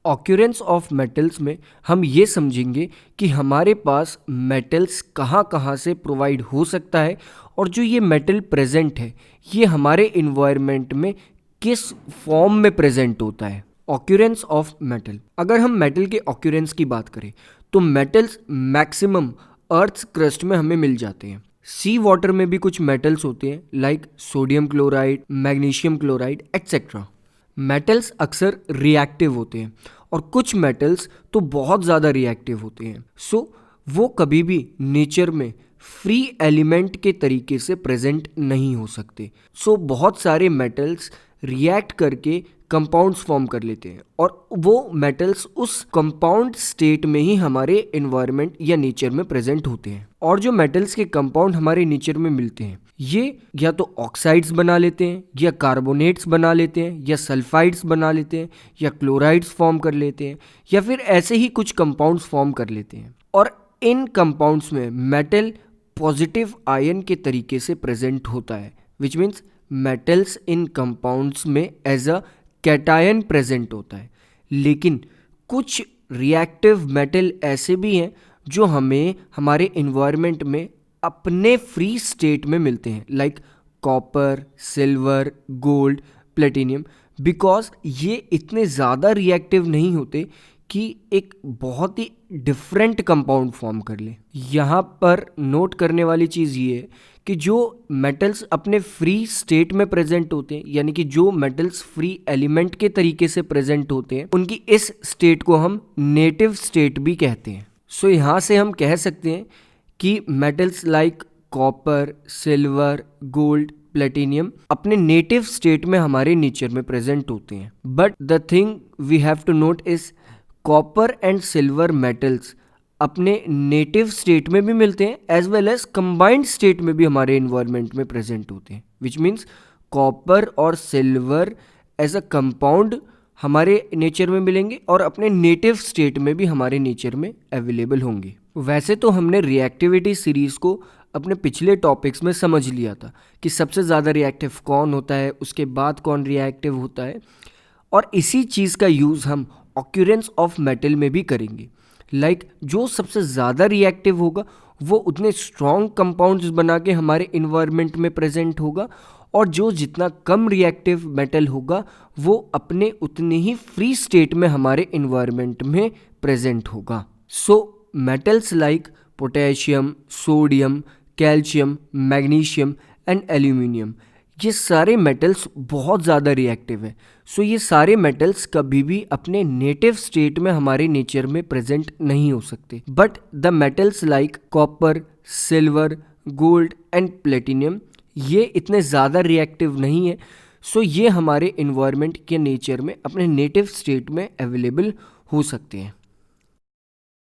Occurrence of metals में हम ये समझेंगे कि हमारे पास मेटल्स कहाँ कहाँ से प्रोवाइड हो सकता है और जो ये मेटल प्रेजेंट है ये हमारे इन्वायरमेंट में किस फॉर्म में प्रेजेंट होता है। ऑक्यूरेंस ऑफ मेटल, अगर हम मेटल के ऑक्यूरेंस की बात करें तो मेटल्स मैक्सिमम अर्थ क्रस्ट में हमें मिल जाते हैं। सी वाटर में भी कुछ मेटल्स होते हैं like sodium chloride, magnesium chloride etcetera. Metals अक्सर रिएक्टिव होते हैं और कुछ मेटल्स तो बहुत ज़्यादा रिएक्टिव होते हैं। वो कभी भी नेचर में फ्री एलिमेंट के तरीके से प्रेजेंट नहीं हो सकते। बहुत सारे मेटल्स रिएक्ट करके कंपाउंड्स फॉर्म कर लेते हैं और वो मेटल्स उस कंपाउंड स्टेट में ही हमारे एनवायरनमेंट या नेचर में प्रेजेंट होते हैं। और जो मेटल्स के कंपाउंड हमारे नेचर में मिलते हैं ये या तो ऑक्साइड्स बना लेते हैं या कार्बोनेट्स बना लेते हैं या सल्फाइड्स बना लेते हैं या क्लोराइड्स फॉर्म कर लेते हैं या फिर ऐसे ही कुछ कंपाउंड्स फॉर्म कर लेते हैं। और इन कंपाउंड्स में मेटल पॉजिटिव आयन के तरीके से प्रेजेंट होता है, which means metals in compounds में एज अ कैटायन प्रेजेंट होता है। लेकिन कुछ रिएक्टिव मेटल ऐसे भी हैं जो हमें हमारे इन्वायरमेंट में अपने फ्री स्टेट में मिलते हैं like copper, silver, gold, platinum, because ये इतने ज़्यादा रिएक्टिव नहीं होते कि एक बहुत ही डिफरेंट कंपाउंड फॉर्म कर ले। यहाँ पर नोट करने वाली चीज़ ये है कि जो मेटल्स अपने फ्री स्टेट में प्रेजेंट होते हैं यानी कि जो मेटल्स फ्री एलिमेंट के तरीके से प्रेजेंट होते हैं उनकी इस स्टेट को हम नेटिव स्टेट भी कहते हैं। यहाँ से हम कह सकते हैं कि metals like copper, silver, gold, platinum अपने नेटिव स्टेट में हमारे नेचर में प्रेजेंट होते हैं। But the thing we have to note is copper and silver metals अपने नेटिव स्टेट में भी मिलते हैं as well as combined state में भी हमारे इन्वायरमेंट में प्रेजेंट होते हैं, विच मीन्स कॉपर और सिल्वर एज अ कंपाउंड हमारे नेचर में मिलेंगे और अपने नेटिव स्टेट में भी हमारे नेचर में अवेलेबल होंगे। वैसे तो हमने रिएक्टिविटी सीरीज को अपने पिछले टॉपिक्स में समझ लिया था कि सबसे ज़्यादा रिएक्टिव कौन होता है, उसके बाद कौन रिएक्टिव होता है, और इसी चीज़ का यूज़ हम ऑक्यूरेंस ऑफ मेटल में भी करेंगे। जो सबसे ज़्यादा रिएक्टिव होगा वो उतने स्ट्रॉन्ग कंपाउंड्स बना के हमारे इन्वायरमेंट में प्रेजेंट होगा और जो जितना कम रिएक्टिव मेटल होगा वो अपने उतने ही फ्री स्टेट में हमारे इन्वायरमेंट में प्रेजेंट होगा। Metals like potassium, sodium, calcium, magnesium and aluminium, ये सारे मेटल्स बहुत ज़्यादा रिएक्टिव है। ये सारे मेटल्स कभी भी अपने नेटिव स्टेट में हमारे नेचर में प्रेजेंट नहीं हो सकते। But the metals like copper, silver, gold and platinum ये इतने ज़्यादा रिएक्टिव नहीं है। ये हमारे इन्वायरमेंट के नेचर में अपने नेटिव स्टेट में अवेलेबल हो सकते हैं।